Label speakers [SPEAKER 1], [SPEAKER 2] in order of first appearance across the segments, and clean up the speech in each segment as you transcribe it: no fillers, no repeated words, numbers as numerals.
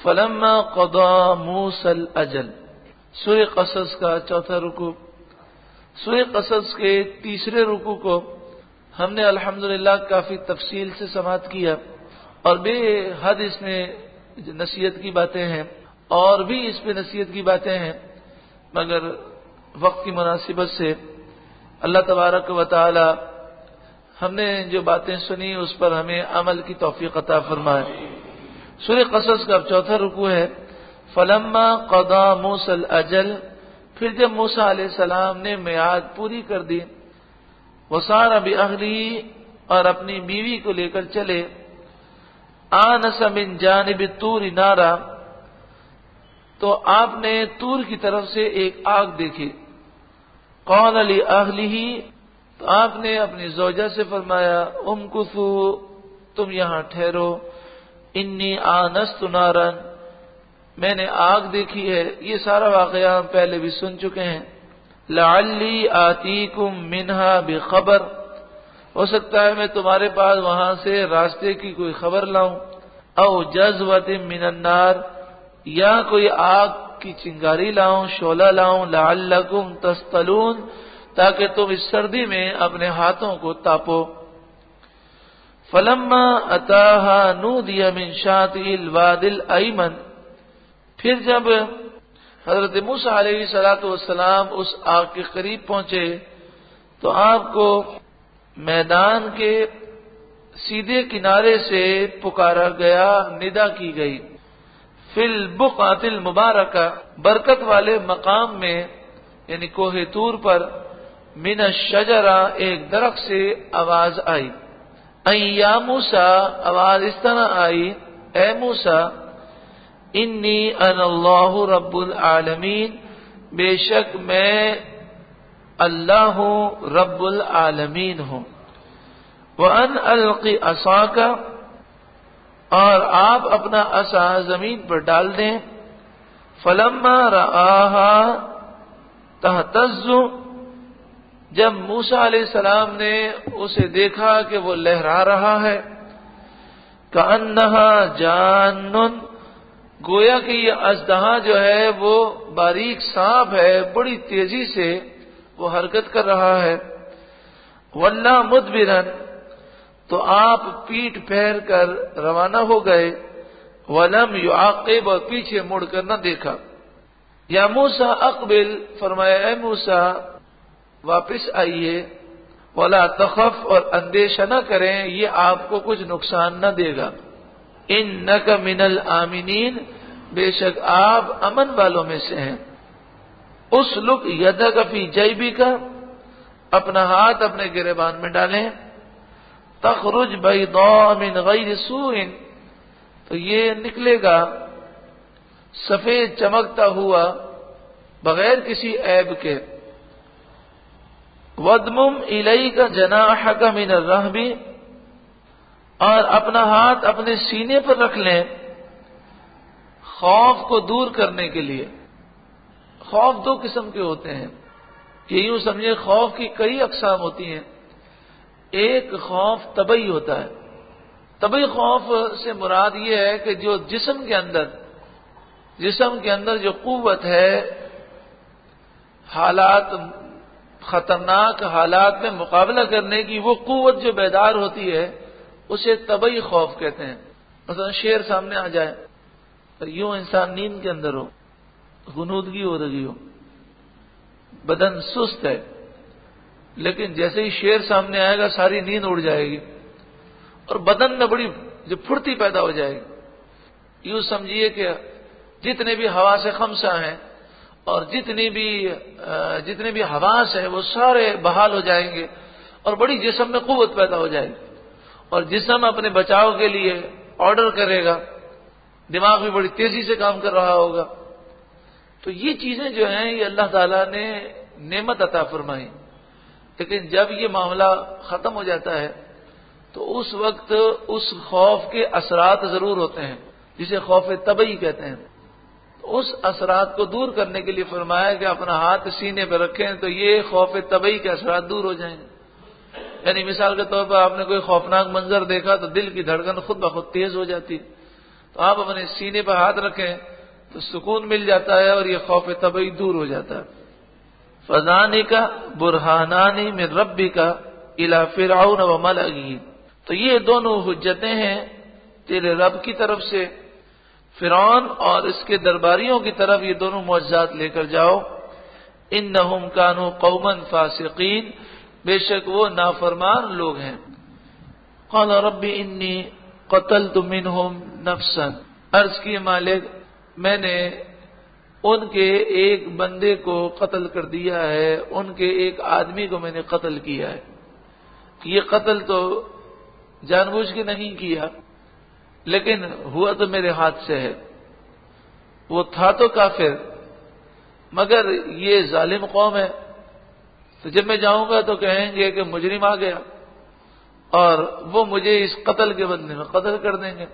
[SPEAKER 1] فلما قضى موسى الاجل، سورہ قصص کا چوتھا رکوع۔ سورہ قصص کے تیسرے رکوع کو ہم نے الحمدللہ کافی تفصیل سے سماعت کیا، اور بے حد اس میں نصیحت کی باتیں ہیں، اور بھی اس پہ نصیحت کی باتیں ہیں، مگر وقت کی مناسبت سے اللہ تبارک و تعالی ہم نے جو باتیں سنی اس پر ہمیں عمل کی توفیق عطا فرمائے۔ سورہ قصص کا چوتھا رکوع ہے، فلما قضى موسى الاجل، پھر جب موسیٰ علیہ السلام نے میعاد پوری کر دی، وسار باہلہ، اور اپنی بیوی کو لے کر چلے، آنس من جانب الطور نارا، تو آپ نے طور کی طرف سے ایک آگ دیکھی، قال لأہلہ، تو آپ نے اپنی زوجہ سے فرمایا، امکثوا، تم یہاں ٹھہرو، انی آنست نارا، میں نے آگ دیکھی ہے۔ یہ سارا واقعہ ہم پہلے بھی سن چکے ہیں۔ لعلی آتیکم منہا بخبر، ہو سکتا ہے میں تمہارے پاس وہاں سے راستے کی کوئی خبر لاؤں، او جذوۃ من النار، یا کوئی آگ کی چنگاری لاؤں، شعلہ لاؤں، لعلکم تصطلون، تاکہ تم اس سردی میں اپنے ہاتھوں کو تاپو۔ فلما اتاہا نودی من شاطئ الوادی الایمن، پھر جب حضرت موسیٰ علیہ السلام اس آگ کے قریب پہنچے تو آپ کو میدان کے سیدھے کنارے سے پکارا گیا، ندا کی گئی، فی البقعۃ المبارکہ، برکت والے مقام میں، یعنی کوہ طور پر، من الشجرہ، ایک درخت سے آواز آئی، اے یا موسیٰ، آواز اس طرح آئی، اے موسیٰ، انی انا اللہ رب العالمین، بے شک میں اللہ ہوں، رب العالمین ہوں، وَأَنْ أَلْقِ عَصَاكَ، اور آپ اپنا عصا زمین پر ڈال دیں، فَلَمَّا رَآهَا تَهْتَزُّ، جب موسیٰ علیہ السلام نے اسے دیکھا کہ وہ لہرا رہا ہے، كَأَنَّهَا جَانٌّ، گویا کہ یہ اژدہا جو ہے وہ باریک سانپ ہے، بڑی تیزی سے وہ حرکت کر رہا ہے، وَلَّا مُدْبِرًا، تو آپ پیٹ پھیر کر روانہ ہو گئے، وَلَمْ يُعَقِّبْ، اور پیچھے مڑ کر نہ دیکھا، یا موسیٰ اقبل، فرمایا اے موسیٰ واپس آئیے، وَلَا تَخَفْ، اور اندیشہ نہ کریں، یہ آپ کو کچھ نقصان نہ دے گا، اِنَّكَ مِنَ الْآمِنِينَ، بے شک آپ امن والوں میں سے ہیں، اُسْلُكْ يَدَكَ فِي جَيْبِكَ، اپنا ہاتھ اپنے گریبان میں ڈالیں، تخرج بيضاء من غیر سوء، تو یہ نکلے گا سفید چمکتا ہوا بغیر کسی عیب کے، وَاضْمُمْ إِلَيْكَ جَنَاحَكَ مِنَ الرَّهْبِ، اور اپنا ہاتھ اپنے سینے پر رکھ لیں خوف کو دور کرنے کے لیے۔ خوف دو قسم کے ہوتے ہیں، یہ یوں سمجھے خوف کی کئی اقسام ہوتی ہیں۔ ایک خوف طبعی ہوتا ہے، طبعی خوف سے مراد یہ ہے کہ جو جسم کے اندر جو قوت ہے، حالات، خطرناک حالات میں مقابلہ کرنے کی وہ قوت جو بیدار ہوتی ہے، اسے طبعی خوف کہتے ہیں۔ مثلا شیر سامنے آ جائے اور یوں انسان نیند کے اندر ہو، غنودگی ہو رہی ہو، بدن سست ہے، لیکن جیسے ہی شیر سامنے آئے گا ساری نیند اڑ جائے گی اور بدن میں بڑی جو پھرتی پیدا ہو جائے گی۔ یوں سمجھیے کہ جتنے بھی حواس خمسہ ہیں اور جتنے بھی حواس ہیں وہ سارے بحال ہو جائیں گے اور بڑی جسم میں قوت پیدا ہو جائے گی، اور جسم اپنے بچاؤ کے لیے آرڈر کرے گا، دماغ بھی بڑی تیزی سے کام کر رہا ہوگا۔ تو یہ چیزیں جو ہیں یہ اللہ تعالیٰ نے نعمت عطا فرمائی، لیکن جب یہ معاملہ ختم ہو جاتا ہے تو اس وقت اس خوف کے اثرات ضرور ہوتے ہیں، جسے خوف طبعی کہتے ہیں۔ اس اثرات کو دور کرنے کے لیے فرمایا کہ اپنا ہاتھ سینے پہ رکھیں تو یہ خوف طبعی کے اثرات دور ہو جائیں گے۔ یعنی مثال کے طور پر آپ نے کوئی خوفناک منظر دیکھا تو دل کی دھڑکن خود بخود تیز ہو جاتی، تو آپ اپنے سینے پر ہاتھ رکھیں تو سکون مل جاتا ہے اور یہ خوف طبعی دور ہو جاتا ہے۔ فَذَانِكَ بُرْهَانَانِ مِن رَبِّكَ إِلَى فِرْعَوْنَ وَمَلَئِهِ، تو یہ دونوں حجتیں ہیں تیرے رب کی طرف سے، فرعون اور اس کے درباریوں کی طرف یہ دونوں معجزات لے کر جاؤ۔ انہم کانوا قوما فاسقین، بے شک وہ نافرمان لوگ ہیں۔ قال رب انی قتلت منہم نفسا، عرض کی مالک میں نے ان کے ایک بندے کو قتل کر دیا ہے، ان کے ایک آدمی کو میں نے قتل کیا ہے۔ یہ قتل تو جان بوجھ کے نہیں کیا، لیکن ہوا تو میرے ہاتھ سے ہے۔ وہ تھا تو کافر، مگر یہ ظالم قوم ہے، تو جب میں جاؤں گا تو کہیں گے کہ مجرم آ گیا، اور وہ مجھے اس قتل کے بدلے میں قتل کر دیں گے۔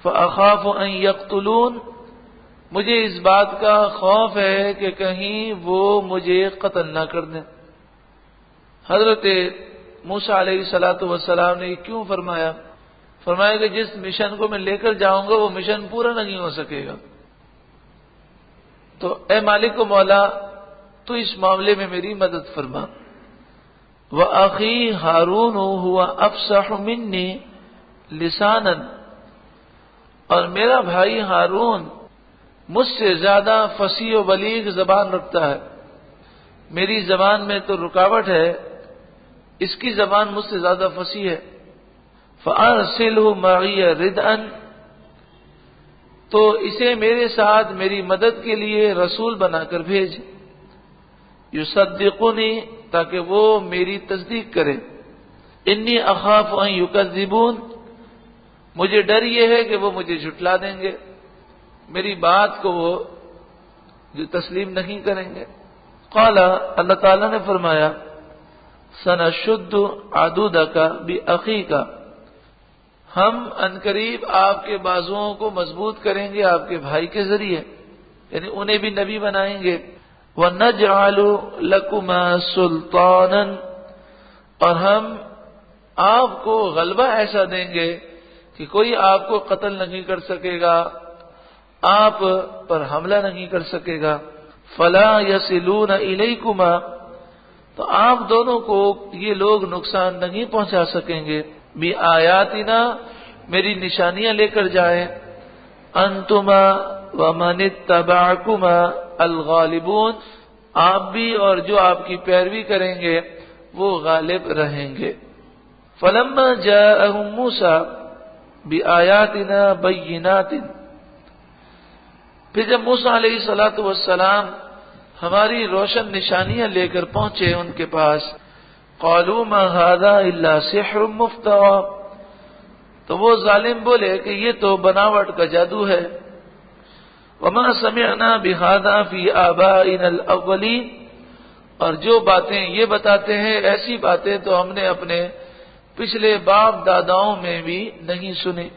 [SPEAKER 1] فَأَخَافُ أَن يَقْتُلُونَ، مجھے اس بات کا خوف ہے کہ کہیں وہ مجھے قتل نہ کر دیں۔ حضرت موسیٰ علیہ السلام نے کیوں فرمایا؟ فرمایا کہ جس مشن کو میں لے کر جاؤں گا وہ مشن پورا نہیں ہو سکے گا، تو اے مالک و مولا تو اس معاملے میں میری مدد فرما۔ وَأَخِي هَارُونُ هُوَ أَفْصَحُ مِنِّي لِسَانًا، اور میرا بھائی ہارون مجھ سے زیادہ فصیح و بلیغ زبان رکھتا ہے، میری زبان میں تو رکاوٹ ہے، اس کی زبان مجھ سے زیادہ فصیح ہے۔ فَأَرْسِلْهُ مَعِيَ رِدْءًا، تو اسے میرے ساتھ میری مدد کے لیے رسول بنا کر بھیج، یصدقنی، تاکہ وہ میری تصدیق کرے۔ انی اخاف ان یکذبون، مجھے ڈر یہ ہے کہ وہ مجھے جھٹلا دیں گے، میری بات کو وہ جو تسلیم نہیں کریں گے۔ قال، اللہ تعالیٰ نے فرمایا سنشد عضدک باخیک، ہم عنقریب آپ کے بازوؤں کو مضبوط کریں گے آپ کے بھائی کے ذریعے، یعنی انہیں بھی نبی بنائیں گے۔ وَنَجْعَلُ لَكُمَا سُلْطَانًا، اور ہم آپ کو غلبہ ایسا دیں گے کہ کوئی آپ کو قتل نہیں کر سکے گا، آپ پر حملہ نہیں کر سکے گا۔ فَلَا يَصِلُونَ إِلَيْكُمَا، تو آپ دونوں کو یہ لوگ نقصان نہیں پہنچا سکیں گے۔ بِآیاتنا، میری نشانیاں لے کر جائیں۔ انتما ومن اتبعکما الغالبون، آپ بھی اور جو آپ کی پیروی کریں گے وہ غالب رہیں گے۔ فلما جاءهم موسیٰ بآیاتنا بینات، پھر جب موسیٰ علیہ السلام ہماری روشن نشانیاں لے کر پہنچے ان کے پاس، قالوا ما هذا الا سحر مفترى، تو وہ ظالم بولے کہ یہ تو بناوٹ کا جادو ہے۔ وما سمعنا بهذا في آبائنا الاولین، اور جو باتیں یہ بتاتے ہیں ایسی باتیں تو ہم نے اپنے پچھلے باپ داداؤں میں بھی نہیں سنی۔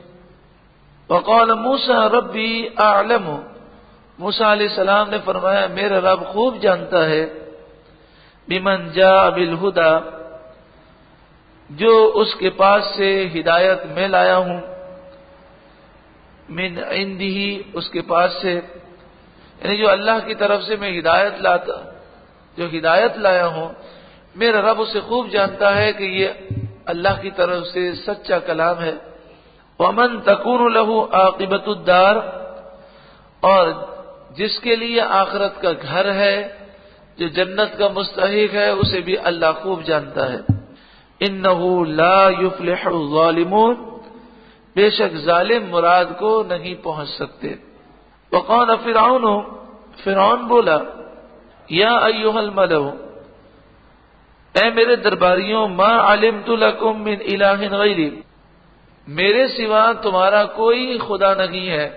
[SPEAKER 1] وقال موسیٰ ربی اعلم، موسیٰ علیہ السلام نے فرمایا میرا رب خوب جانتا ہے، بمن جاء بالہدی، جو اس کے پاس سے ہدایت میں لایا ہوں، من عنده، اس کے پاس سے، یعنی جو اللہ کی طرف سے میں جو ہدایت لایا ہوں، میرا رب اسے خوب جانتا ہے کہ یہ اللہ کی طرف سے سچا کلام ہے۔ ومن تکون له عاقبۃ الدار، اور جس کے لیے آخرت کا گھر ہے، جو جنت کا مستحق ہے، اسے بھی اللہ خوب جانتا ہے۔ انہ لا یفلح الظالمون، بے شک ظالم مراد کو نہیں پہنچ سکتے۔ وقال فرعون بولا، یا ایھا الملأ، اے میرے درباریوں، ما علمت لکم من الہ غیری، میرے سوا تمہارا کوئی خدا نہیں ہے،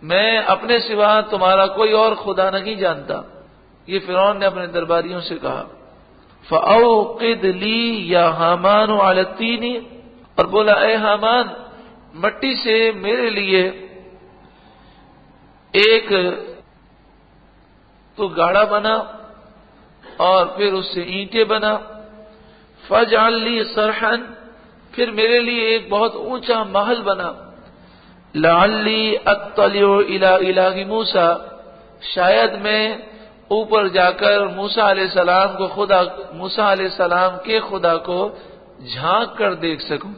[SPEAKER 1] میں اپنے سوا تمہارا کوئی اور خدا نہیں جانتا۔ یہ فرعون نے اپنے درباریوں سے کہا۔ فَأَوْقِدْ لِي يَا حَامَانُ عَلَى الطِّينِ، اور بولا اے حامان، مٹی سے میرے لیے ایک تو گاڑا بنا اور پھر اس سے اینٹیں بنا۔ فَاجْعَلْ لِي صَرْحًا، پھر میرے لیے ایک بہت اونچا محل بنا۔ لعلی اطلع الی الہ موسیٰ، شاید میں اوپر جا کر موسیٰ علیہ السلام کے خدا کو جھانک کر دیکھ سکوں۔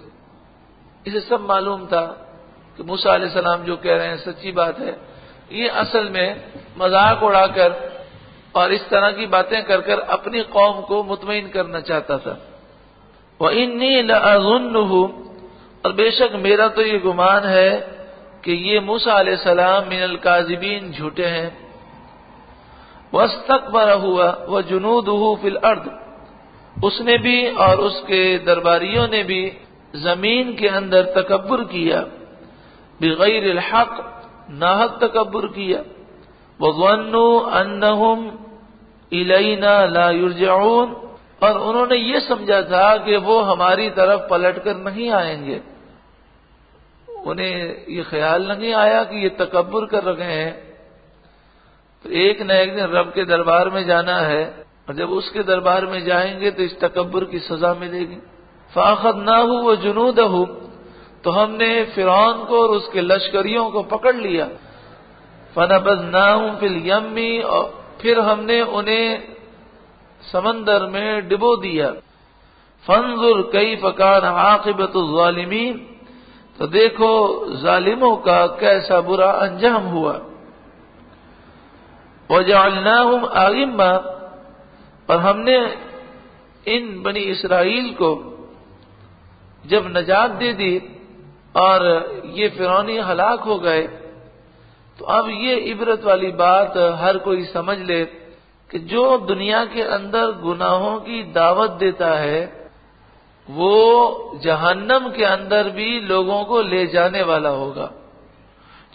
[SPEAKER 1] اسے سب معلوم تھا کہ موسیٰ علیہ السلام جو کہہ رہے ہیں سچی بات ہے، یہ اصل میں مذاق اڑا کر اور اس طرح کی باتیں کر کر اپنی قوم کو مطمئن کرنا چاہتا تھا۔ وَإِنِّي لَأَظُنُّهُ، اور بے شک میرا تو یہ گمان ہے کہ یہ موسیٰ علیہ السلام من الکاذبین، جھوٹے ہیں۔ وَاسْتَكْبَرَ هُوَ وَجُنُودُهُ فِي الْأَرْضِ، اس نے بھی اور اس کے درباریوں نے بھی زمین کے اندر تکبر کیا، بغیر الحق، ناحق تکبر کیا۔ وَظَنُّوا أَنَّهُمْ إِلَيْنَا لَا يُرْجَعُونَ، اور انہوں نے یہ سمجھا تھا کہ وہ ہماری طرف پلٹ کر نہیں آئیں گے۔ انہیں یہ خیال نہیں آیا کہ یہ تکبر کر رہے ہیں تو ایک نہ ایک دن رب کے دربار میں جانا ہے، اور جب اس کے دربار میں جائیں گے تو اس تکبر کی سزا ملے گی۔ فَأَخَذْنَاهُ وَجُنُودَهُ، تو ہم نے فرعون کو اور اس کے لشکریوں کو پکڑ لیا۔ فَنَبَذْنَاهُمْ فِي الْيَمِّ، اور پھر ہم نے انہیں سمندر میں ڈبو دیا۔ فَانظُرْ كَيْفَ كَانَ عَاقِبَةُ الظَّالِمِينَ، تو دیکھو ظالموں کا کیسا برا انجام ہوا۔ وَجَعَلْنَاهُمْ أَئِمَّةً، اور ہم نے ان بنی اسرائیل کو جب نجات دے دی اور یہ فرعونی ہلاک ہو گئے تو اب یہ عبرت والی بات ہر کوئی سمجھ لے کہ جو دنیا کے اندر گناہوں کی دعوت دیتا ہے وہ جہنم کے اندر بھی لوگوں کو لے جانے والا ہوگا۔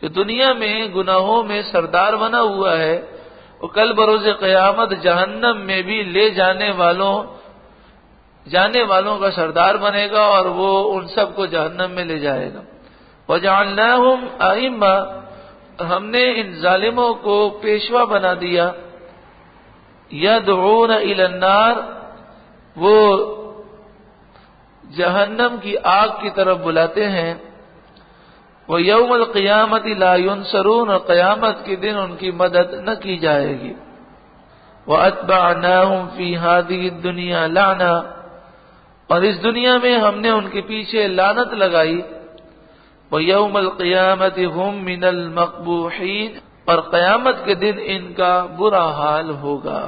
[SPEAKER 1] جو دنیا میں گناہوں میں سردار بنا ہوا ہے وہ کل بروز قیامت جہنم میں بھی لے جانے والوں کا سردار بنے گا اور وہ ان سب کو جہنم میں لے جائے گا۔ وَجَعَلْنَاهُمْ أَئِمَّةً، ہم نے ان ظالموں کو پیشوا بنا دیا۔ يَدْعُونَ إِلَى النَّارِ، وہ جہنم کی آگ کی طرف بلاتے ہیں۔ وَيَوْمَ الْقِيَامَةِ لَا يُنصَرُونَ، اور قیامت کے دن ان کی مدد نہ کی جائے گی۔ وَأَتْبَعْنَاهُمْ فِي هَذِهِ الدُّنْيَا لَعْنَةً، اور اس دنیا میں ہم نے ان کے پیچھے لعنت لگائی۔ وَيَوْمَ الْقِيَامَةِ هُمْ مِنَ الْمَقْبُوحِينَ، اور قیامت کے دن ان کا برا حال ہوگا۔